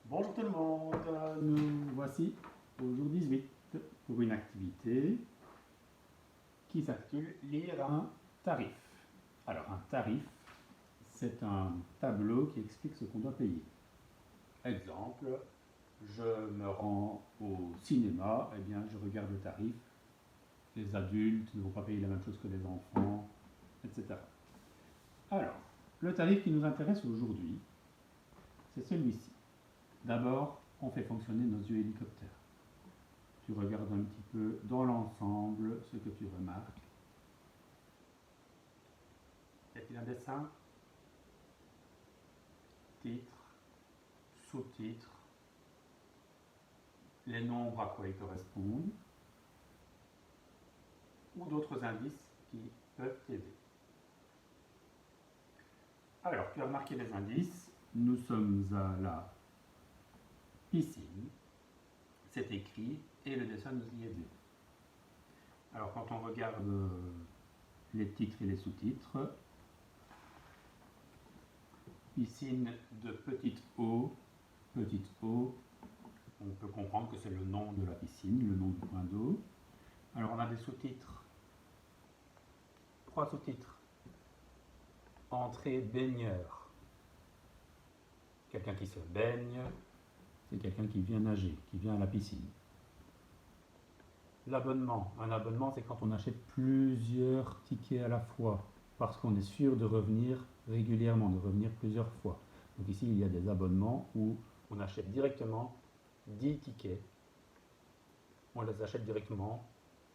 Bonjour tout le monde, nous voici au jour 18 pour une activité qui s'intitule Lire un tarif. Alors un tarif, c'est un tableau qui explique ce qu'on doit payer. Exemple, je me rends au cinéma, eh bien je regarde le tarif. Les adultes ne vont pas payer la même chose que les enfants, etc. Alors, le tarif qui nous intéresse aujourd'hui, c'est celui-ci. D'abord, on fait fonctionner nos yeux hélicoptères. Tu regardes un petit peu dans l'ensemble ce que tu remarques. Y a-t-il un dessin? Titre, sous-titre, les nombres à quoi ils correspondent, ou d'autres indices qui peuvent t'aider. Alors, tu as remarqué les indices. Nous sommes à la piscine. C'est écrit et le dessin nous y aide. Alors, quand on regarde les titres et les sous-titres, piscine de petite eau, on peut comprendre que c'est le nom de la piscine, le nom du point d'eau. Alors on a des sous-titres, 3 sous-titres. Entrée baigneur. Quelqu'un qui se baigne, c'est quelqu'un qui vient nager, qui vient à la piscine. L'abonnement. Un abonnement, c'est quand on achète plusieurs tickets à la fois, parce qu'on est sûr de revenir régulièrement, de revenir plusieurs fois. Donc ici, il y a des abonnements où on achète directement 10 tickets. On les achète directement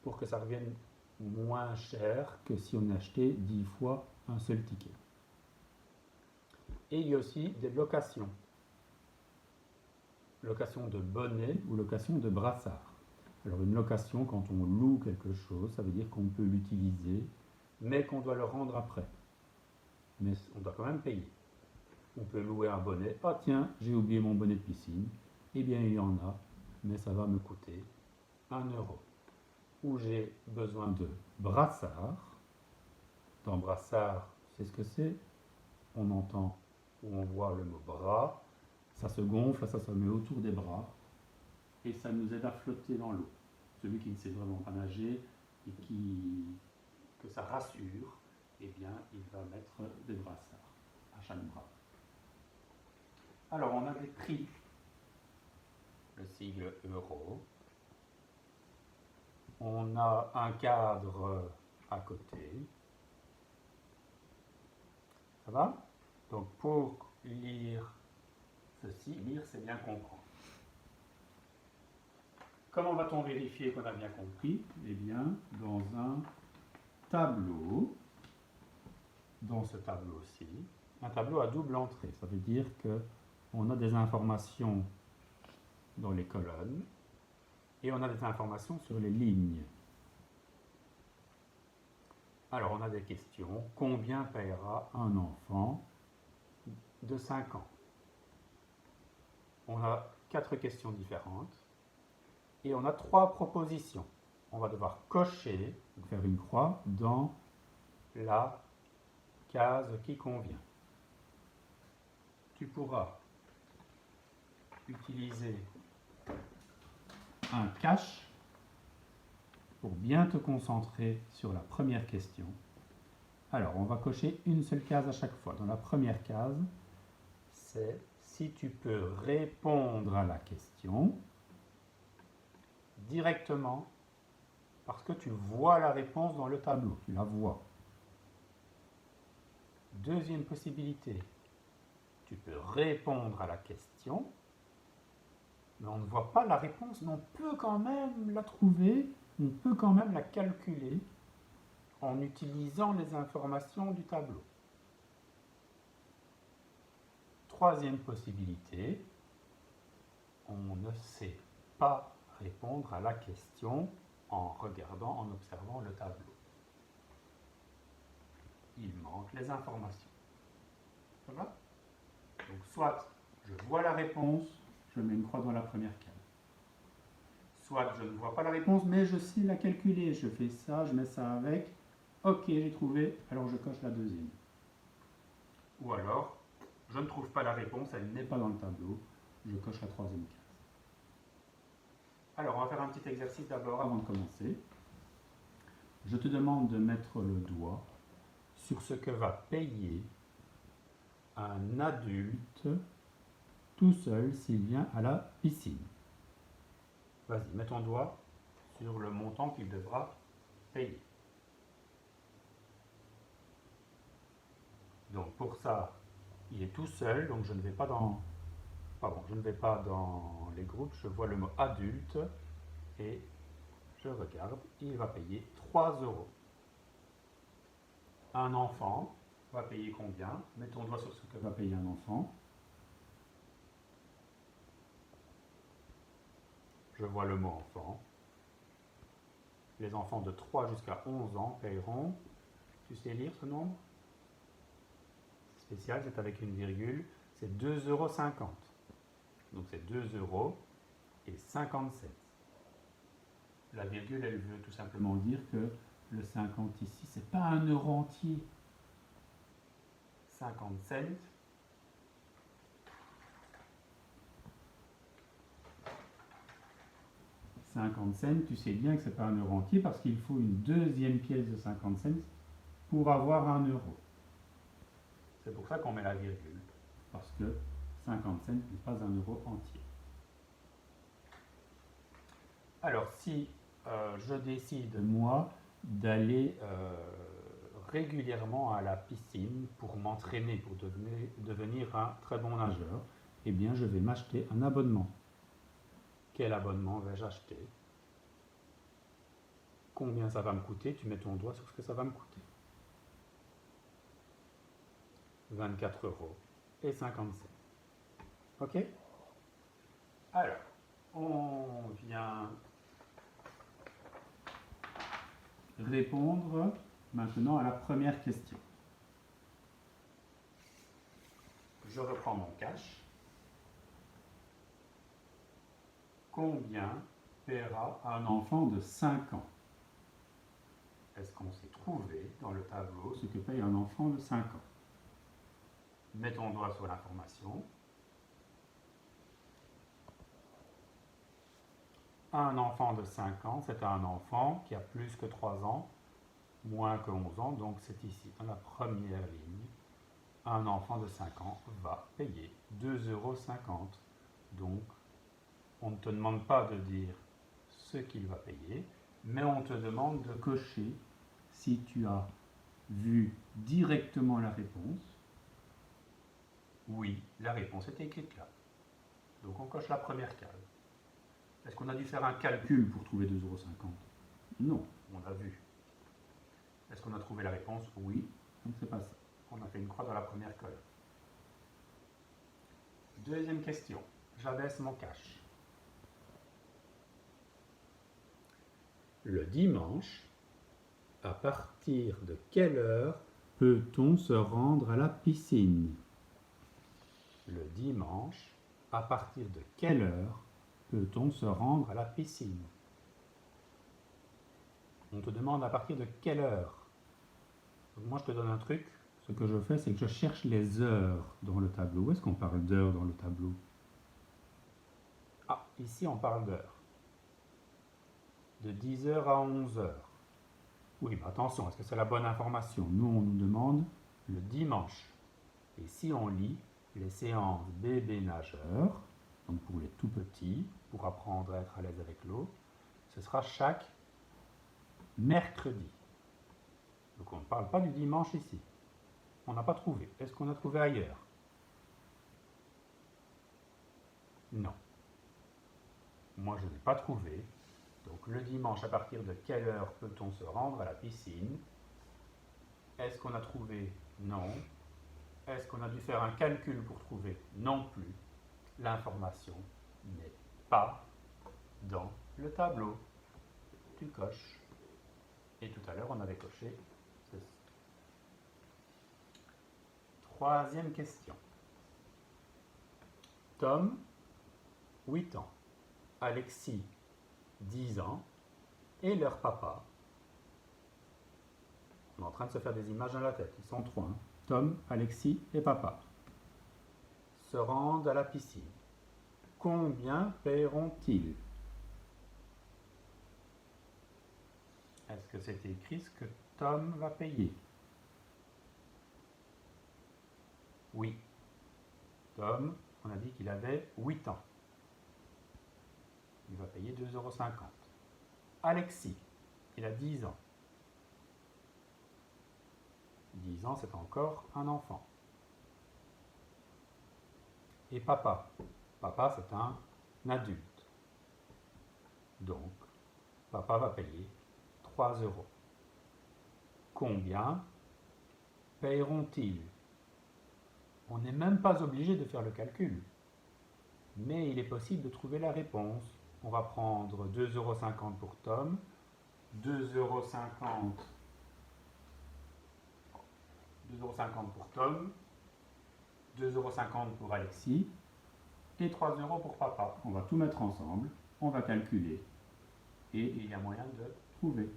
pour que ça revienne moins cher que si on achetait 10 fois un seul ticket. Et il y a aussi des locations. Location de bonnets ou location de brassards. Alors une location, quand on loue quelque chose, ça veut dire qu'on peut l'utiliser, mais qu'on doit le rendre après. Mais on doit quand même payer. On peut louer un bonnet. Ah tiens, j'ai oublié mon bonnet de piscine. Eh bien il y en a, mais ça va me coûter 1 euro. Ou j'ai besoin de brassard. Dans brassard, c'est ce que c'est. On entend ou on voit le mot bras. Ça se gonfle, ça se met autour des bras. Et ça nous aide à flotter dans l'eau. Celui qui ne sait vraiment pas nager et que ça rassure, eh bien, il va mettre des brassards à chaque bras. Alors, on a des prix. Le sigle euro. On a un cadre à côté. Ça va? Donc, pour lire ceci, lire, c'est bien comprendre. Comment va-t-on vérifier qu'on a bien compris? Eh bien, dans un tableau, dans ce tableau-ci, un tableau à double entrée. Ça veut dire qu'on a des informations dans les colonnes et on a des informations sur les lignes. Alors, on a des questions. Combien paiera un enfant de 5 ans? On a 4 questions différentes et on a 3 propositions. On va devoir cocher, faire une croix dans la case qui convient. Tu pourras utiliser un cache pour bien te concentrer sur la première question. Alors, on va cocher une seule case à chaque fois. Dans la première case, c'est si tu peux répondre à la question directement parce que tu vois la réponse dans le tableau, tu la vois. Deuxième possibilité, tu peux répondre à la question, mais on ne voit pas la réponse, mais on peut quand même la trouver, on peut quand même la calculer en utilisant les informations du tableau. Troisième possibilité, on ne sait pas répondre à la question en regardant, en observant le tableau. Il manque les informations. Ça va? Donc soit je vois la réponse, je mets une croix dans la première case. Soit je ne vois pas la réponse, mais je sais la calculer. Je fais ça, je mets ça avec. Ok, j'ai trouvé, alors je coche la deuxième. Ou alors, je ne trouve pas la réponse, elle n'est pas dans le tableau. je coche la troisième case. Alors, on va faire un petit exercice d'abord avant de commencer. Je te demande de mettre le doigt sur ce que va payer un adulte tout seul s'il vient à la piscine. Vas-y, mets ton doigt sur le montant qu'il devra payer. Donc pour ça, il est tout seul, donc je ne vais pas dans... Pardon, je ne vais pas dans les groupes, je vois le mot adulte et je regarde, il va payer 3 euros. Un enfant va payer combien? Mets ton doigt sur ce que va payer un enfant. Je vois le mot enfant. Les enfants de 3 jusqu'à 11 ans paieront, tu sais lire ce nombre? Spécial, c'est avec une virgule, c'est 2,50 euros. Donc c'est 2 euros et 50 cents. La virgule, elle veut tout simplement dire que le 50 ici, c'est pas un euro entier. 50 cents. 50 cents, tu sais bien que c'est pas un euro entier parce qu'il faut une deuxième pièce de 50 cents pour avoir un euro. C'est pour ça qu'on met la virgule, parce que 50 cents n'est pas un euro entier. Alors si je décide, moi, d'aller régulièrement à la piscine pour m'entraîner, pour devenir un très bon nageur, eh bien je vais m'acheter un abonnement. Quel abonnement vais-je acheter? Combien ça va me coûter? Tu mets ton doigt sur ce que ça va me coûter. 24 euros et 50 cents. Ok? Alors, on vient répondre maintenant à la première question. Je reprends mon cash. Combien paiera un enfant de 5 ans? Est-ce qu'on s'est trouvé dans le tableau ce que paye un enfant de 5 ans? Mets ton doigt sur l'information. Un enfant de 5 ans, c'est un enfant qui a plus que 3 ans, moins que 11 ans, donc c'est ici, dans la première ligne. Un enfant de 5 ans va payer 2,50 euros. Donc, on ne te demande pas de dire ce qu'il va payer, mais on te demande de cocher si tu as vu directement la réponse. Oui, la réponse est écrite là. Donc on coche la première case. Est-ce qu'on a dû faire un calcul pour trouver 2,50 €? Non, on a vu. Est-ce qu'on a trouvé la réponse? Oui, donc c'est pas ça. On a fait une croix dans la première colonne. Deuxième question. J'abaisse mon cash. Le dimanche, à partir de quelle heure peut-on se rendre à la piscine? Le dimanche, à partir de quelle heure peut-on se rendre à la piscine? On te demande à partir de quelle heure. Donc moi, je te donne un truc. Ce que je fais, c'est que je cherche les heures dans le tableau. Où est-ce qu'on parle d'heures dans le tableau? Ah, ici, on parle d'heures. De 10h à 11h. Oui, mais attention, est-ce que c'est la bonne information? Nous, on nous demande le dimanche. Et si on lit les séances bébé nageur, donc pour les tout petits, pour apprendre à être à l'aise avec l'eau, ce sera chaque mercredi. Donc on ne parle pas du dimanche ici. On n'a pas trouvé. Est-ce qu'on a trouvé ailleurs? Non. Moi, je n'ai pas trouvé. Donc le dimanche, à partir de quelle heure peut-on se rendre à la piscine? Est-ce qu'on a trouvé? Non. Est-ce qu'on a dû faire un calcul pour trouver? Non plus. L'information n'est pas dans le tableau. Tu coches. Et tout à l'heure, on avait coché ceci. Troisième question. Tom, 8 ans. Alexis, 10 ans. Et leur papa. On est en train de se faire des images dans la tête. Ils sont trois. Hein. Tom, Alexis et papa se rendent à la piscine. Combien paieront-ils? Est-ce que c'est écrit ce que Tom va payer? Oui. Tom, on a dit qu'il avait 8 ans. Il va payer 2,50 €. Alexis, il a 10 ans. 10 ans, c'est encore un enfant. Et papa? Papa, c'est un adulte. Donc, papa va payer 3 €. Combien paieront-ils? On n'est même pas obligé de faire le calcul. Mais il est possible de trouver la réponse. On va prendre 2,50 € pour Tom, 2,50 € pour Tom, 2,50 € pour Alexis et 3 € pour papa. On va tout mettre ensemble, on va calculer et il y a moyen de trouver.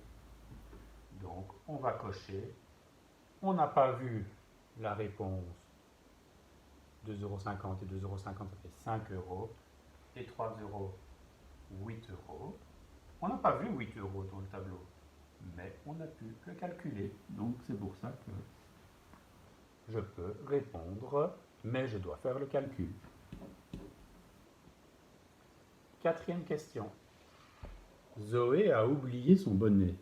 Donc on va cocher. On n'a pas vu la réponse. 2,50 € et 2,50 €, ça fait 5 € et 3 €, 8 €. On n'a pas vu 8 € dans le tableau, mais on a pu le calculer. Donc c'est pour ça que je peux répondre, mais je dois faire le calcul. Quatrième question. Zoé a oublié son bonnet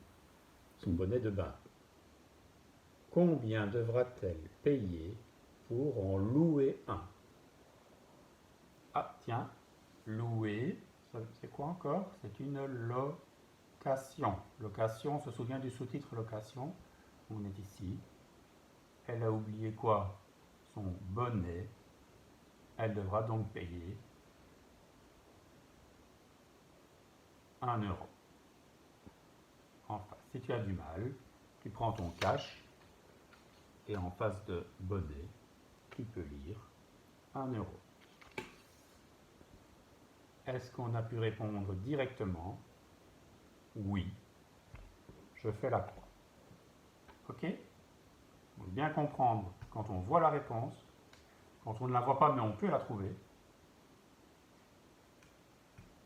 de bain. Combien devra-t-elle payer pour en louer un? Ah tiens, louer, c'est quoi encore? C'est une location. Location, on se souvient du sous-titre location. On est ici. Elle a oublié quoi? Son bonnet. Elle devra donc payer 1 €. Enfin, si tu as du mal, tu prends ton cash et en face de bonnet, tu peux lire 1 €. Est-ce qu'on a pu répondre directement? Oui. Je fais la croix. Ok? Donc bien comprendre quand on voit la réponse, quand on ne la voit pas mais on peut la trouver,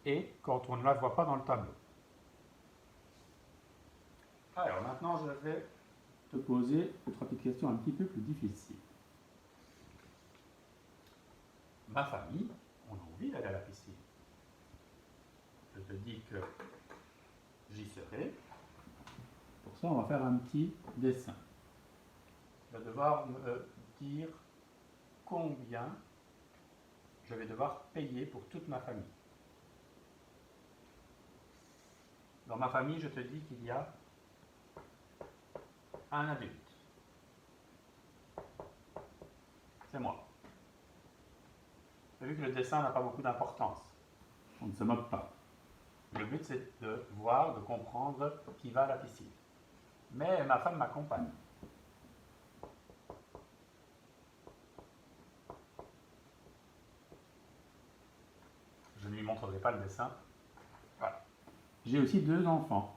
et quand on ne la voit pas dans le tableau. Alors maintenant je vais te poser 3 petites questions un petit peu plus difficiles. Ma famille, on a envie d'aller à la piscine. Je te dis que j'y serai. Pour ça, on va faire un petit dessin. Je vais devoir me dire combien je vais devoir payer pour toute ma famille. Dans ma famille, je te dis qu'il y a un adulte. C'est moi. Vu que le dessin n'a pas beaucoup d'importance, on ne se moque pas. Le but, c'est de voir, de comprendre qui va à la piscine. Mais ma femme m'accompagne. Je ne lui montrerai pas le dessin. Voilà. J'ai aussi 2 enfants.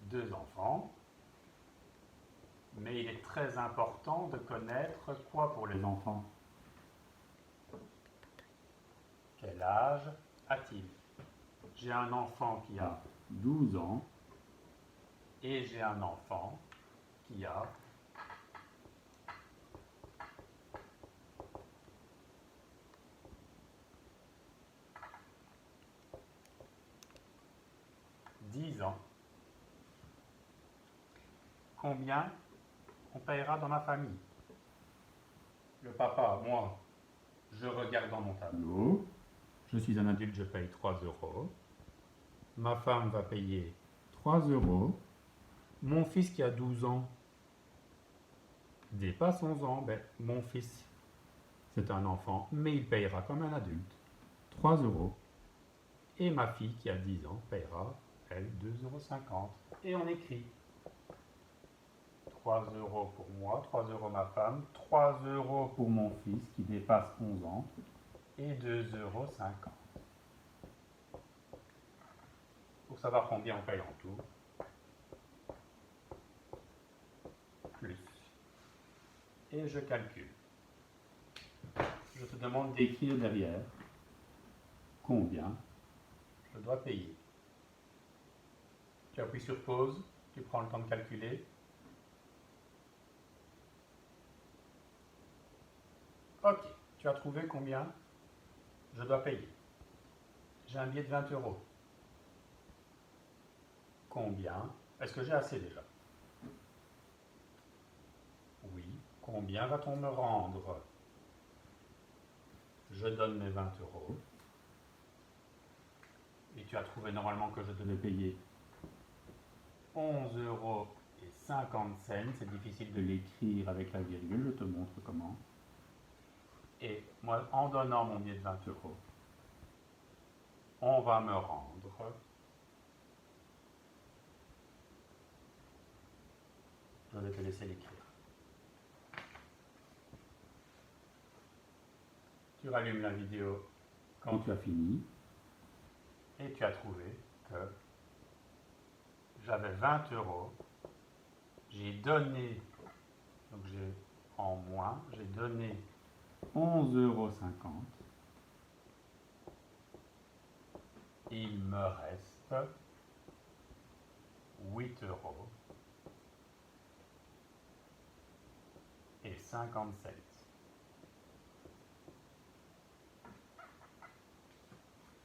2 enfants. Mais il est très important de connaître quoi pour les enfants? Quel âge a-t-il? J'ai un enfant qui a 12 ans et j'ai un enfant qui a 10 ans. Combien on paiera dans ma famille? Le papa, moi, je regarde dans mon tableau. Je suis un adulte, je paye 3 €. Ma femme va payer 3 €. Mon fils qui a 12 ans dépasse 11 ans. Ben, mon fils, c'est un enfant, mais il payera comme un adulte 3 €. Et ma fille qui a 10 ans payera, elle, 2,50 €. Et on écrit 3 € pour moi, 3 € ma femme, 3 € pour mon fils qui dépasse 11 ans et 2,50 €. Pour savoir combien on paye en tout, plus. Et je calcule. Je te demande d'écrire derrière combien je dois payer. Tu appuies sur pause, tu prends le temps de calculer. Ok, tu as trouvé combien je dois payer. J'ai un billet de 20 euros. Combien? Est-ce que j'ai assez déjà? Oui. Combien va-t-on me rendre? Je donne mes 20 euros. Et tu as trouvé normalement que je devais payer 11 euros et 50 cents. C'est difficile de l'écrire avec la virgule, je te montre comment. Et moi, en donnant mon billet de 20 euros, on va me rendre. Je vais te laisser l'écrire. Tu rallumes la vidéo quand tu as fini et tu as trouvé que j'avais 20 euros. J'ai donné, donc j'ai en moins, j'ai donné 11,50 euros. Il me reste 8 euros et 50 cents.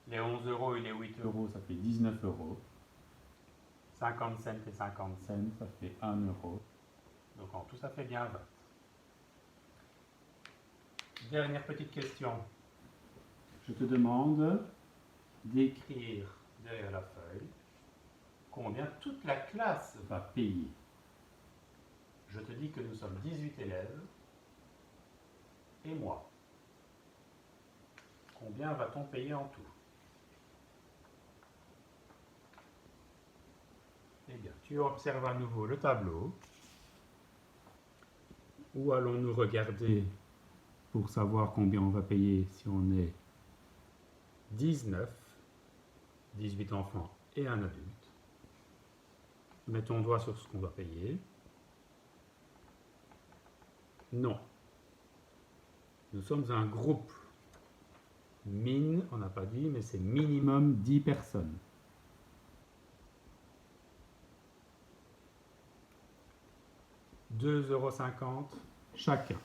Les 11 euros et les 8 euros, ça fait 19 euros. 50 cents et 50 cents, ça fait 1 euro. Donc en tout, ça fait bien 20. Dernière petite question. Je te demande d'écrire derrière la feuille combien toute la classe va payer. Je te dis que nous sommes 18 élèves et moi. Combien va-t-on payer en tout? Eh bien, tu observes à nouveau le tableau. Où allons-nous regarder pour savoir combien on va payer si on est 19, 18 enfants et un adulte? Mets ton doigt sur ce qu'on doit payer. Non. Nous sommes un groupe. On n'a pas dit, mais c'est minimum 10 personnes. €2,50 chacun.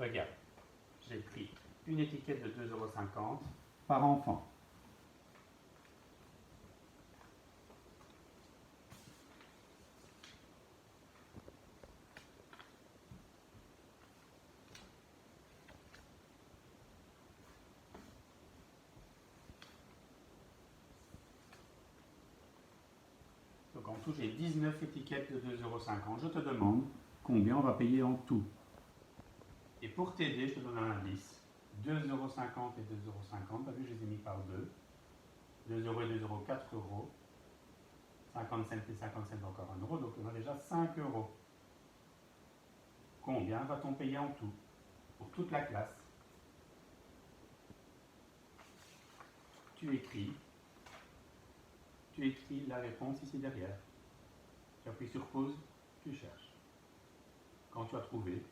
Regarde, j'ai pris une étiquette de 2,50 € par enfant. Donc en tout, j'ai 19 étiquettes de 2,50 €. Je te demande combien on va payer en tout. Et pour t'aider, je te donne un indice. 2,50 € et 2,50 €. Tu as vu, je les ai mis par deux. 2 euros et 2 euros, 4 euros. 50 cents et 50 cents, encore 1 euro. Donc on a déjà 5 euros. Combien va-t-on payer en tout? Pour toute la classe. Tu écris la réponse ici derrière. Tu appuies sur pause, tu cherches. Quand tu as trouvé,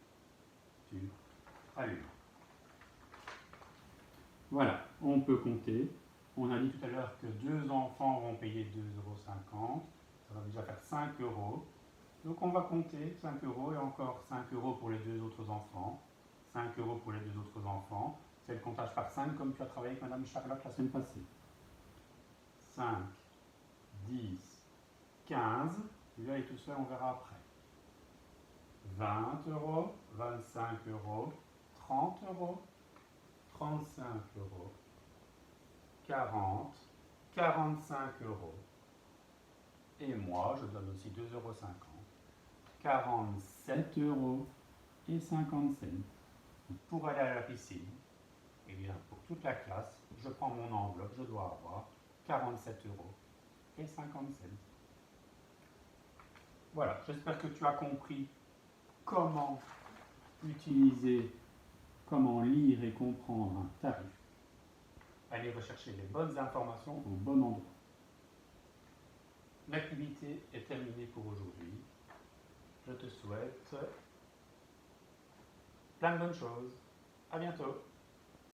tu allumes. Voilà, on peut compter. On a dit tout à l'heure que 2 enfants vont payer 2,50 €. Ça va déjà faire 5 euros. Donc on va compter 5 euros et encore 5 euros pour les 2 autres enfants. 5 euros pour les 2 autres enfants. C'est le comptage par 5 comme tu as travaillé avec Madame Charlotte la semaine passée. 5, 10, 15. Tu vas aller tout seul, on verra après. 20 euros, 25 euros, 30 euros, 35 euros, 40, 45 euros. Et moi, je donne aussi 2,50 €. 47 euros et 50 cents. Pour aller à la piscine, eh bien, pour toute la classe, je prends mon enveloppe, je dois avoir 47 euros et 50 cents. Voilà, j'espère que tu as compris comment utiliser, comment lire et comprendre un tarif. Aller rechercher les bonnes informations au bon endroit. L'activité est terminée pour aujourd'hui. Je te souhaite plein de bonnes choses. À bientôt.